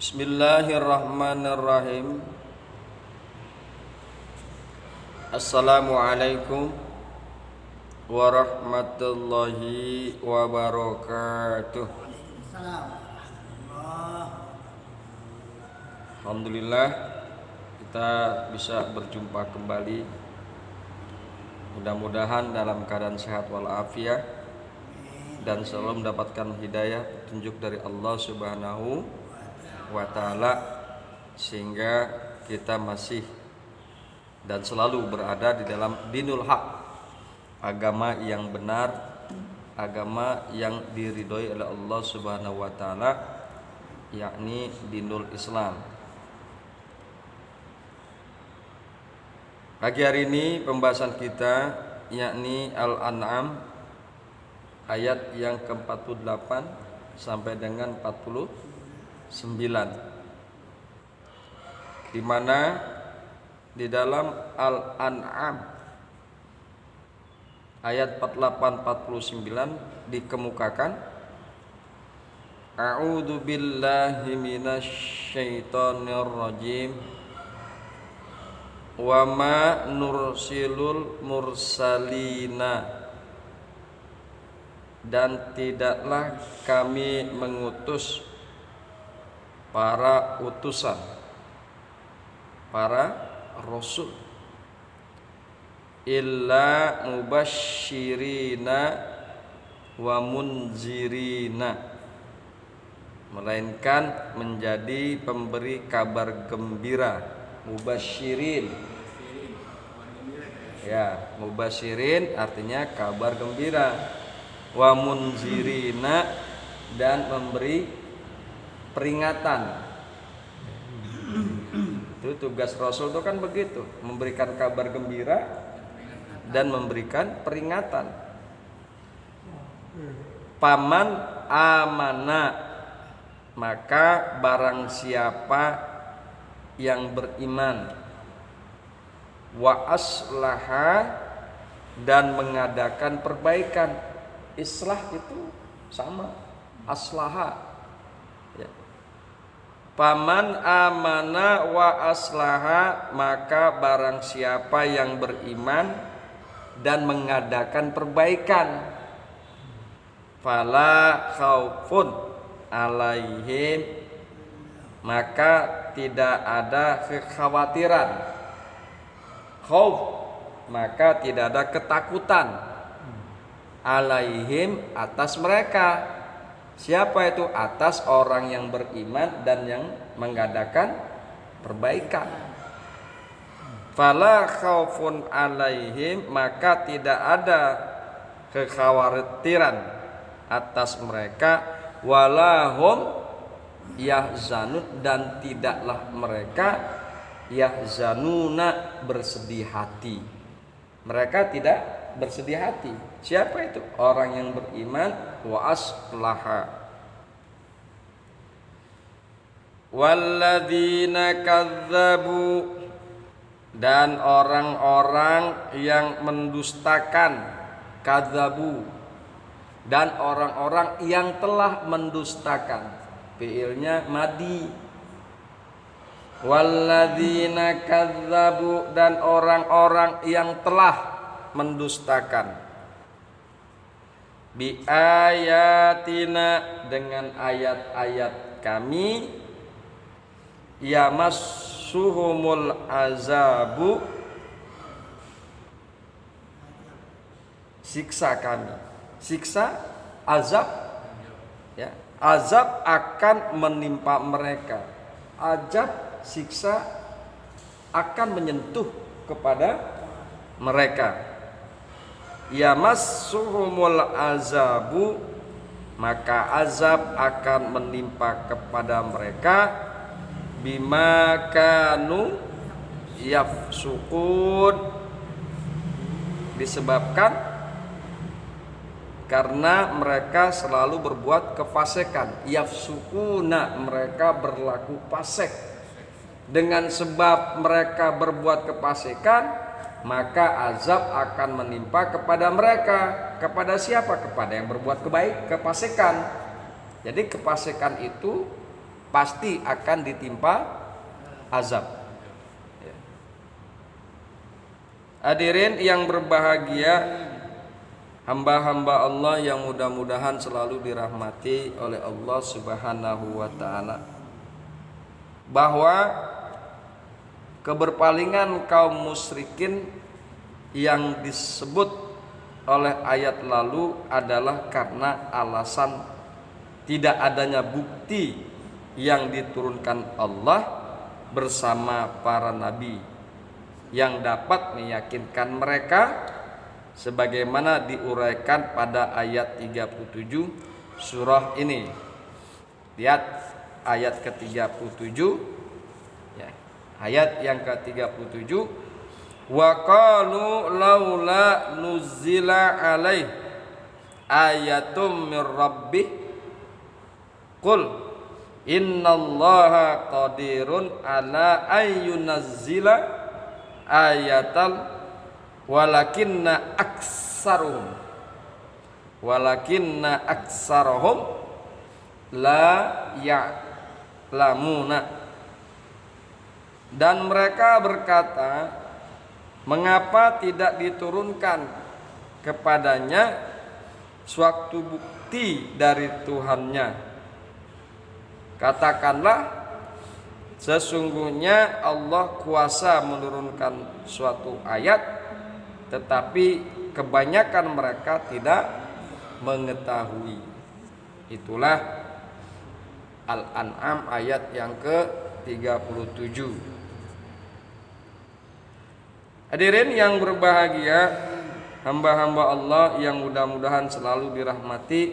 Bismillahirrahmanirrahim. Assalamualaikum warahmatullahi wabarakatuh. Alhamdulillah kita bisa berjumpa kembali. Mudah-mudahan dalam keadaan sehat walafiat dan selalu mendapatkan hidayah petunjuk dari Allah Subhanahu wa ta'ala, sehingga kita masih dan selalu berada di dalam dinul haq, agama yang benar, agama yang diridhoi oleh Allah Subhanahu wa ta'ala, yakni dinul Islam. Pagi hari ini pembahasan kita yakni Al-An'am ayat yang ke-48 sampai dengan 49, di mana di dalam Al-An'am ayat 48-49 dikemukakan, A'udzu billahi minasyaitonir rajim, wa ma nursilul mursalina, dan tidaklah kami mengutus para utusan, para rasul, illa mubasysyirina wa munzirina, melainkan menjadi pemberi kabar gembira. Mubasyirin, ya, mubasyirin artinya kabar gembira, wa munzirina, dan memberi peringatan. Itu tugas Rasul itu kan begitu, memberikan kabar gembira dan memberikan peringatan. Paman amana, maka barang siapa yang beriman, wa aslaha, dan mengadakan perbaikan. Islah itu sama, aslaha. Paman amana wa aslaha, maka barang siapa yang beriman dan mengadakan perbaikan, fala khaufun alaihim, maka tidak ada kekhawatiran. Khauf, maka tidak ada ketakutan. Alaihim, atas mereka. Siapa itu? Atas orang yang beriman dan yang mengadakan perbaikan. Fala khaufun alaihim, maka tidak ada kekhawatiran atas mereka. Walahum yahzanun, dan tidaklah mereka yahzanuna, bersedih hati. Mereka tidak bersedih hati. Siapa itu? Orang yang beriman, wa aslaha. Walladzina kadzabu, dan orang-orang yang mendustakan, kadzabu, dan orang-orang yang telah mendustakan. Fi'ilnya madi. Walladzina kadzabu, dan orang-orang yang telah mendustakan, bi ayatina, dengan ayat-ayat kami, yamassuhumul azabu, siksa kami, siksa azab, ya, azab akan menimpa mereka. Azab, siksa akan menyentuh kepada mereka. Yamassuhumul azabu, maka azab akan menimpa kepada mereka, bima kanu yafsukun, disebabkan karena mereka selalu berbuat kefasikan. Yafsukuna, mereka berlaku fasik. Dengan sebab mereka berbuat kefasikan, maka azab akan menimpa kepada mereka. Kepada siapa? Kepada yang berbuat kefasikan. Jadi kefasikan itu pasti akan ditimpa azab. Ya. Hadirin yang berbahagia, hamba-hamba Allah yang mudah-mudahan selalu dirahmati oleh Allah Subhanahu wa taala, bahwa keberpalingan kaum musyrikin yang disebut oleh ayat lalu adalah karena alasan tidak adanya bukti yang diturunkan Allah bersama para nabi yang dapat meyakinkan mereka, sebagaimana diuraikan pada ayat 37 surah ini. Lihat ayat ke-37 ya. Ayat yang ke-37, wa qalu laula nuzila alaih ayatum mir rabbih qul innallaha qadirun ala ayyunazzila ayatal walakinna aksarohum la ya'lamuna. Dan mereka berkata, mengapa tidak diturunkan kepadanya suatu bukti dari Tuhannya? Katakanlah, sesungguhnya Allah kuasa menurunkan suatu ayat, tetapi kebanyakan mereka tidak mengetahui. Itulah Al-An'am ayat yang ke-37. Hadirin yang berbahagia, hamba-hamba Allah yang mudah-mudahan selalu dirahmati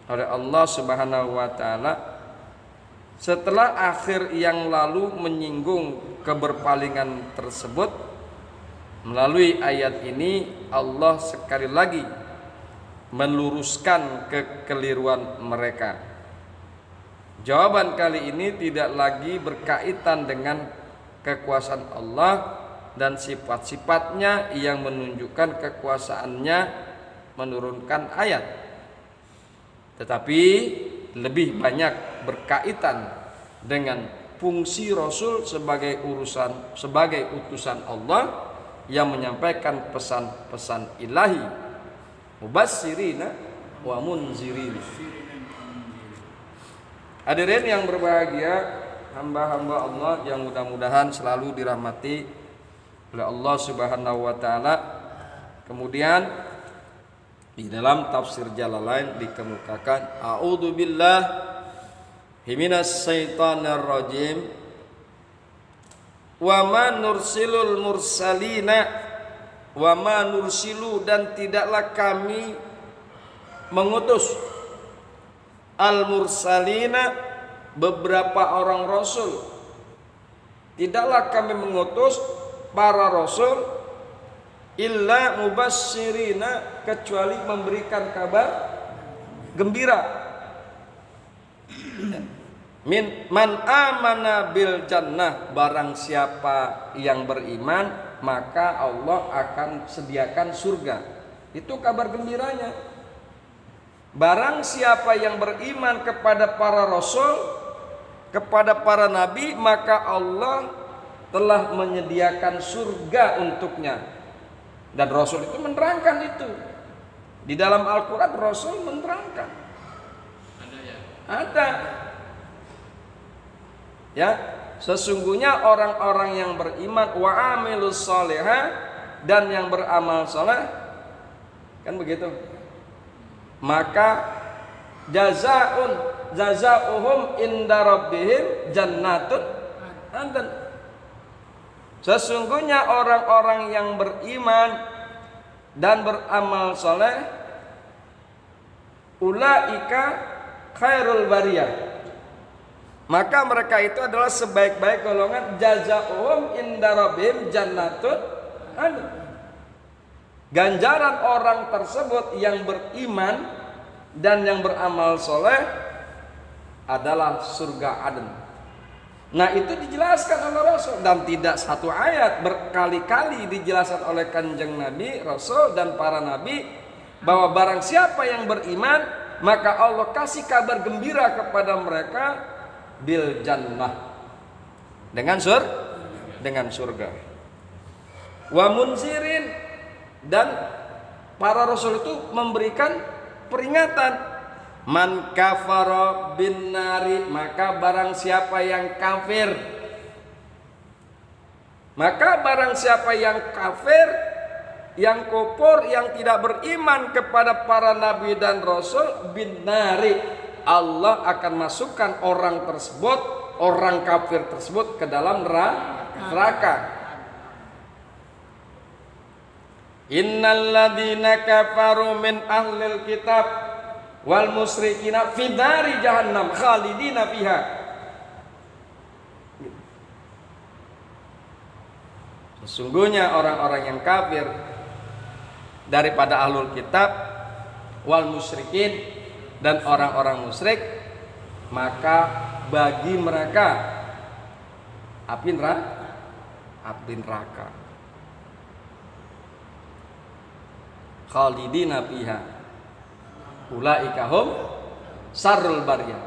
oleh Allah Subhanahu wa taala. Setelah akhir yang lalu menyinggung keberpalingan tersebut, melalui ayat ini Allah sekali lagi meluruskan kekeliruan mereka. Jawaban kali ini tidak lagi berkaitan dengan kekuasaan Allah dan sifat-sifatnya yang menunjukkan kekuasaannya menurunkan ayat, tetapi lebih banyak berkaitan dengan fungsi Rasul sebagai utusan Allah yang menyampaikan pesan-pesan ilahi, mubasyirina wa munzirin. Hadirin yang berbahagia, hamba-hamba Allah yang mudah-mudahan selalu dirahmati oleh Allah Subhanahu wa taala. Kemudian di dalam tafsir Jalalain dikemukakan, a'udzubillah minas syaitonir rajim, wa ma nursilul mursalina, wa ma nursilu, dan tidaklah kami mengutus al mursalina, beberapa orang rasul, tidaklah kami mengutus para rasul illa mubasyirina, kecuali memberikan kabar gembira. Man amana bil jannah, barang siapa yang beriman maka Allah akan sediakan surga. Itu kabar gembiranya. Barang siapa yang beriman kepada para rasul, kepada para nabi, maka Allah telah menyediakan surga untuknya. Dan Rasul itu menerangkan itu. Di dalam Al-Quran Rasul menerangkan. Ada. Ya, sesungguhnya orang-orang yang beriman wa amilus sholihah, dan yang beramal saleh, kan begitu. Maka jazauhum inda rabbihim jannatun adn. Sesungguhnya orang-orang yang beriman dan beramal saleh, ulaika khairul bariyah, maka mereka itu adalah sebaik-baik golongan. Jazauhum inda rabbihim jannatun adn. Ganjaran orang tersebut yang beriman dan yang beramal soleh adalah surga Aden. Nah, itu dijelaskan oleh Rasul, dan tidak satu ayat, berkali-kali dijelaskan oleh Kanjeng Nabi, Rasul, dan para nabi, bahwa barang siapa yang beriman maka Allah kasih kabar gembira kepada mereka bil jannah, dengan surga. Wa munzirin, dan para rasul itu memberikan peringatan. Man kafara bin nari, maka barang siapa yang kafir, yang kufur, yang tidak beriman kepada para nabi dan rasul, bin nari, Allah akan masukkan orang tersebut, orang kafir tersebut ke dalam neraka. Innal ladzina kafaru min ahlil kitab wal musyrikina fi nari jahannam khalidina fiha. Sesungguhnya orang-orang yang kafir daripada ahlul kitab wal musyrikin dan orang-orang musyrik, maka bagi mereka api neraka. Khalidina fiha ulaika hum syarrul bariyah.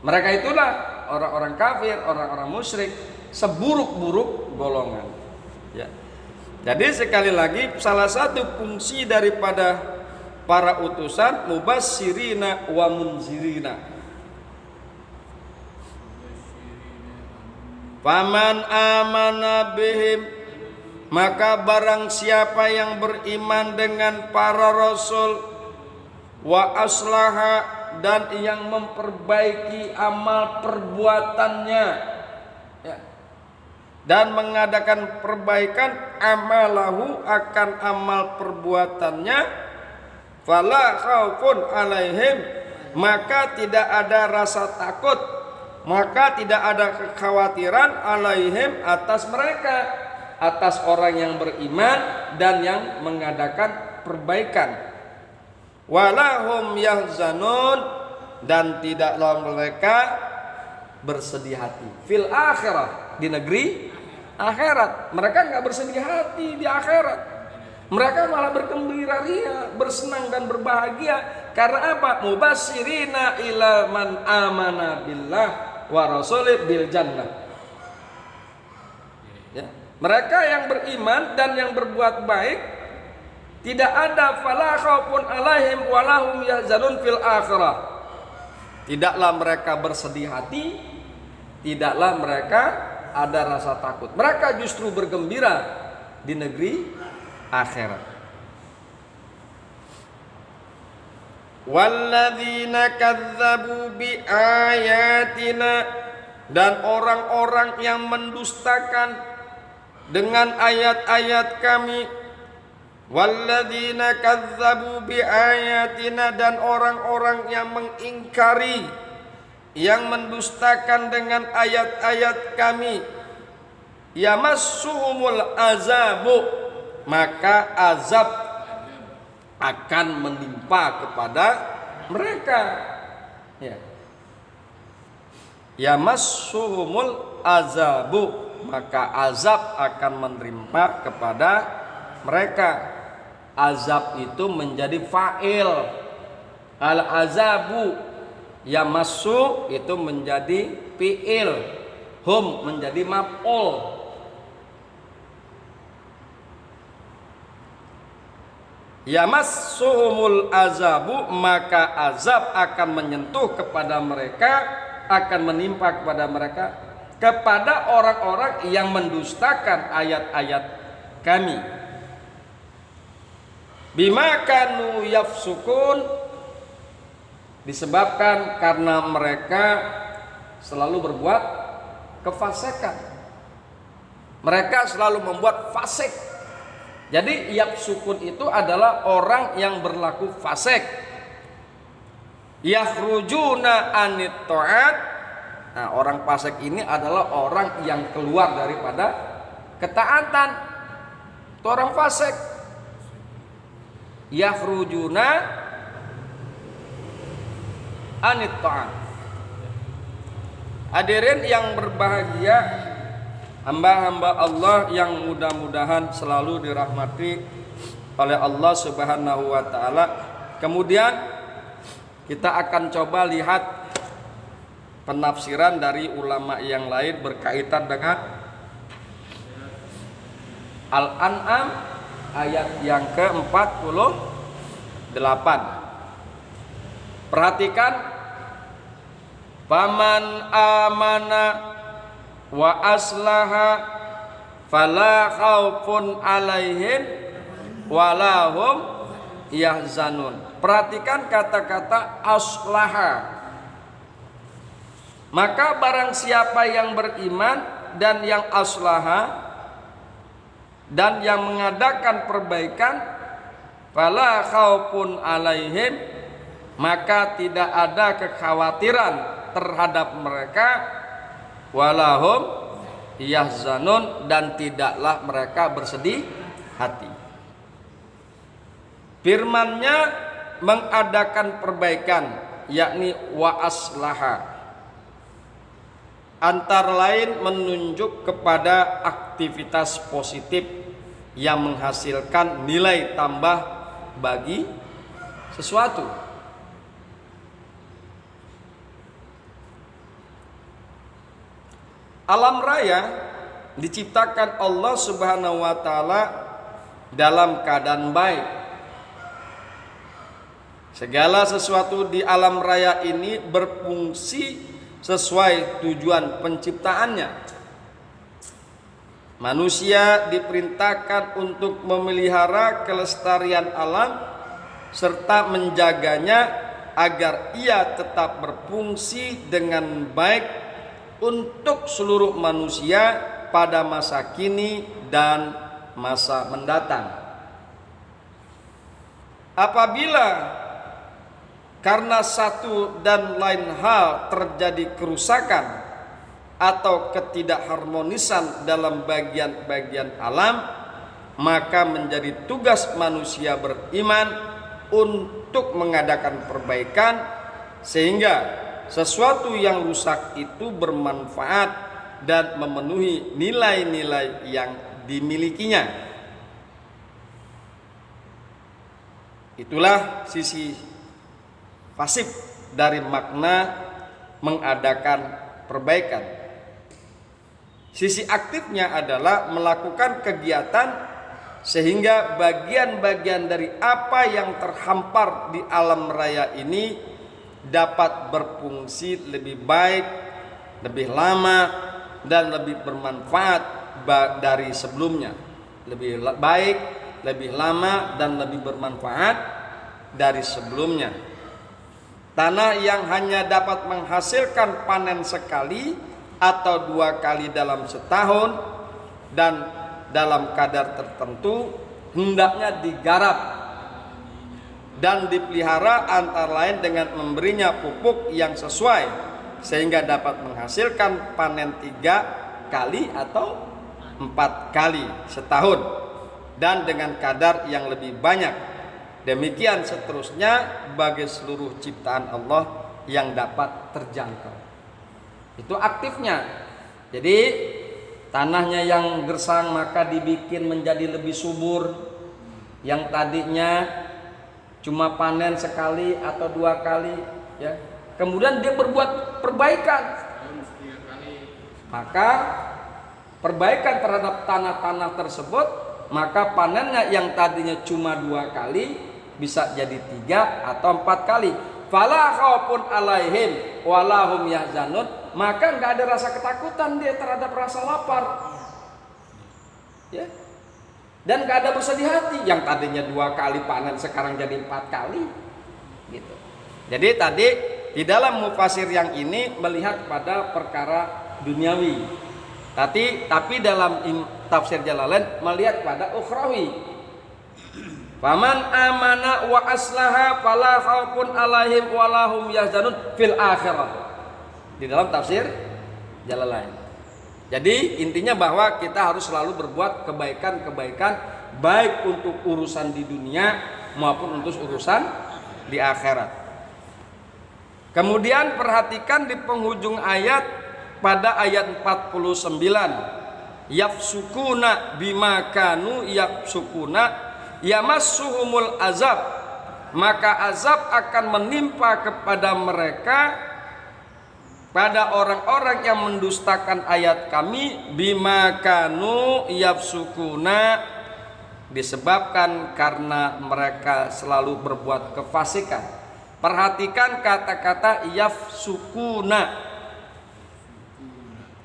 Mereka itulah orang-orang kafir, orang-orang musyrik, seburuk-buruk golongan. Ya. Jadi sekali lagi, salah satu fungsi daripada para utusan mubasyirina wa munzirina. Faman amana bihim, maka barang siapa yang beriman dengan para rasul, wa aslaha, dan yang memperbaiki amal perbuatannya, ya, dan mengadakan perbaikan amalahu, akan amal perbuatannya, fala khaufun alaihim, maka tidak ada rasa takut, maka tidak ada kekhawatiran, alaihim, atas mereka, atas orang yang beriman dan yang mengadakan perbaikan. Walahum yahzanun, dan tidaklah mereka bersedih hati fil akhirah, di negeri akhirat. Mereka nggak bersedih hati di akhirat, mereka malah bergembira ria, bersenang dan berbahagia. Karena apa? Mubasyirina ila man amana billah wa rasulih bil jannah. Ya. Mereka yang beriman dan yang berbuat baik, tidak ada fala khaufun alaihim walahum yahzanun fil akhirah. Tidaklah mereka bersedih hati, tidaklah mereka ada rasa takut. Mereka justru bergembira di negeri akhirat. Walladzina kadzdzabu bi ayatina, dan orang-orang yang mendustakan dengan ayat-ayat kami. Walladzina kadzdzabu bi ayatina, dan orang-orang yang mengingkari, yang mendustakan dengan ayat-ayat kami, yamassuhumul azabu, maka azab akan menimpa kepada mereka. Ya. Yamassuhumul azabu, maka azab akan menimpa kepada mereka. Azab itu menjadi fa'il, al azabu, yamassu itu menjadi fi'il, hum menjadi maf'ul. Yamassuhumul azabu, maka azab akan menyentuh kepada mereka, akan menimpa kepada mereka, kepada orang-orang yang mendustakan ayat-ayat kami. Bima kanu yafsukun, disebabkan karena mereka selalu berbuat kefasikan. Mereka selalu membuat fasik. Jadi yafsukun itu adalah orang yang berlaku fasik. Yakhrujuna anit ta'at. Nah, orang fasik ini adalah orang yang keluar daripada ketaatan. Itu orang fasik. Yakhrujuna anit ta'at. Hadirin yang berbahagia, hamba-hamba Allah yang mudah-mudahan selalu dirahmati oleh Allah Subhanahu wa taala. Kemudian kita akan coba lihat penafsiran dari ulama yang lain berkaitan dengan Al-An'am ayat yang ke-48. Perhatikan, faman amana wa aslaha fala khaufun alaihim walahum yahzanun. Perhatikan kata-kata aslaha. Maka barang siapa yang beriman dan yang aslaha dan yang mengadakan perbaikan, fala khaufun alaihim, maka tidak ada kekhawatiran terhadap mereka, walahum yahzanun, dan tidaklah mereka bersedih hati. Firman-Nya mengadakan perbaikan, yakni wa aslaha, antara lain menunjuk kepada aktivitas positif yang menghasilkan nilai tambah bagi sesuatu. Alam raya diciptakan Allah Subhanahu wa taala dalam keadaan baik. Segala sesuatu di alam raya ini berfungsi sesuai tujuan penciptaannya. Manusia diperintahkan untuk memelihara kelestarian alam serta menjaganya agar ia tetap berfungsi dengan baik untuk seluruh manusia pada masa kini dan masa mendatang. Apabila karena satu dan lain hal terjadi kerusakan atau ketidakharmonisan dalam bagian-bagian alam, maka menjadi tugas manusia beriman untuk mengadakan perbaikan sehingga sesuatu yang rusak itu bermanfaat dan memenuhi nilai-nilai yang dimilikinya. Itulah sisi pasif dari makna mengadakan perbaikan. Sisi aktifnya adalah melakukan kegiatan sehingga bagian-bagian dari apa yang terhampar di alam raya ini dapat berfungsi lebih baik, lebih lama, dan lebih bermanfaat dari sebelumnya. Lebih baik, lebih lama, dan lebih bermanfaat dari sebelumnya. Tanah yang hanya dapat menghasilkan panen sekali atau 2 kali dalam setahun dan dalam kadar tertentu hendaknya digarap dan dipelihara antara lain dengan memberinya pupuk yang sesuai sehingga dapat menghasilkan panen 3 kali atau 4 kali setahun dan dengan kadar yang lebih banyak. Demikian seterusnya bagi seluruh ciptaan Allah yang dapat terjangkau. Itu aktifnya. Jadi tanahnya yang gersang maka dibikin menjadi lebih subur. Yang tadinya cuma panen sekali atau 2 kali, ya. Kemudian dia berbuat perbaikan. Maka perbaikan terhadap tanah-tanah tersebut, maka panennya yang tadinya cuma 2 kali bisa jadi 3 atau 4 kali. Fala khaufun alaihim walahum yahzanun, maka enggak ada rasa ketakutan dia terhadap rasa lapar. Ya. Dan enggak ada bersedih hati, yang tadinya 2 kali panen sekarang jadi 4 kali. Gitu. Jadi tadi di dalam mufasir yang ini melihat pada perkara duniawi. Tapi dalam tafsir Jalalain melihat pada ukhrawi. Faman amana wa aslaha fala khaufun alaihim walahum yahzanun fil akhirah. Di dalam tafsir Jalalain. Jadi intinya bahwa kita harus selalu berbuat kebaikan-kebaikan baik untuk urusan di dunia maupun untuk urusan di akhirat. Kemudian perhatikan di penghujung ayat pada ayat 49. Yafsukuna bima kanu yafsukuna yamassuhumul azab, maka azab akan menimpa kepada mereka pada orang-orang yang mendustakan ayat kami bima kanu yafsukuna, disebabkan karena mereka selalu berbuat kefasikan. Perhatikan kata-kata yafsukuna.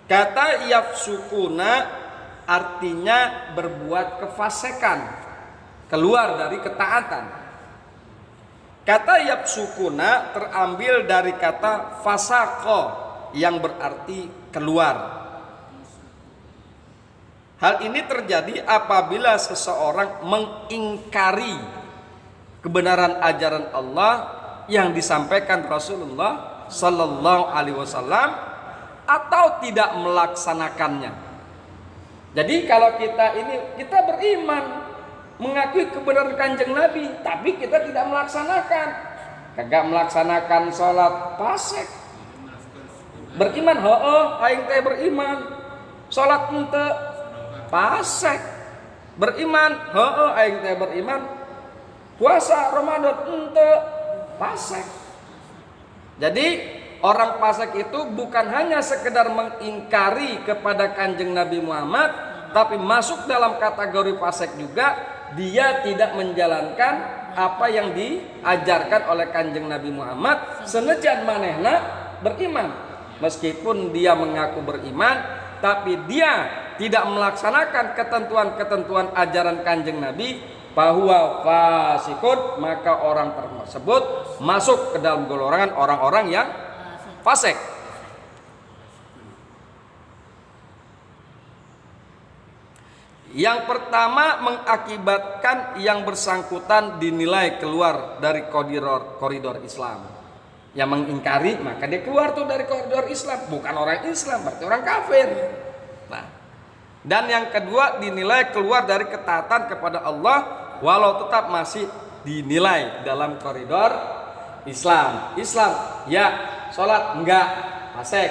Kata yafsukuna artinya berbuat kefasikan, keluar dari ketaatan. Kata yafsukuna terambil dari kata fasaqo yang berarti keluar. Hal ini terjadi apabila seseorang mengingkari kebenaran ajaran Allah yang disampaikan Rasulullah Sallallahu Alaihi Wasallam atau tidak melaksanakannya. Jadi kalau kita beriman, mengakui kebenaran Kanjeng Nabi, tapi kita tidak melaksanakan. Kagak melaksanakan sholat pasek. Beriman, aing teh beriman. Sholat ente pasek. Beriman, aing teh beriman. Puasa Ramadan ente pasek. Jadi orang pasek itu bukan hanya sekedar mengingkari kepada Kanjeng Nabi Muhammad, tapi masuk dalam kategori pasek juga. Dia tidak menjalankan apa yang diajarkan oleh Kanjeng Nabi Muhammad, senajan manehna beriman. Meskipun dia mengaku beriman, tapi dia tidak melaksanakan ketentuan-ketentuan ajaran Kanjeng Nabi, bahwa fasikun, maka orang tersebut masuk ke dalam golongan orang-orang yang fasik. Yang pertama, mengakibatkan yang bersangkutan dinilai keluar dari koridor Islam. Yang mengingkari, maka dia keluar tuh dari koridor Islam, bukan orang Islam, berarti orang kafir. Nah, dan yang kedua, dinilai keluar dari ketaatan kepada Allah, walau tetap masih dinilai dalam koridor Islam. Islam, ya sholat enggak, fasik.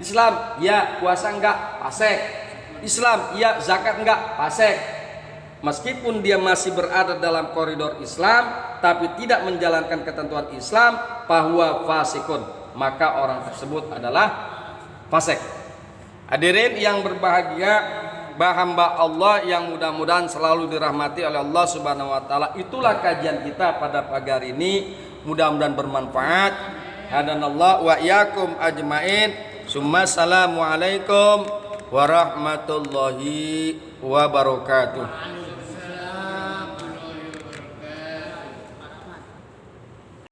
Islam, ya puasa enggak, fasik. Islam, ya zakat enggak, fasik. Meskipun dia masih berada dalam koridor Islam, tapi tidak menjalankan ketentuan Islam, bahwa fasikun, maka orang tersebut adalah fasik. Hadirin yang berbahagia, hamba Allah yang mudah-mudahan selalu dirahmati oleh Allah Subhanahu wa taala. Itulah kajian kita pada pagi hari ini, mudah-mudahan bermanfaat. Hadanallah wa iyyakum ajmain. Summa assalamualaikum warahmatullahi wabarakatuh.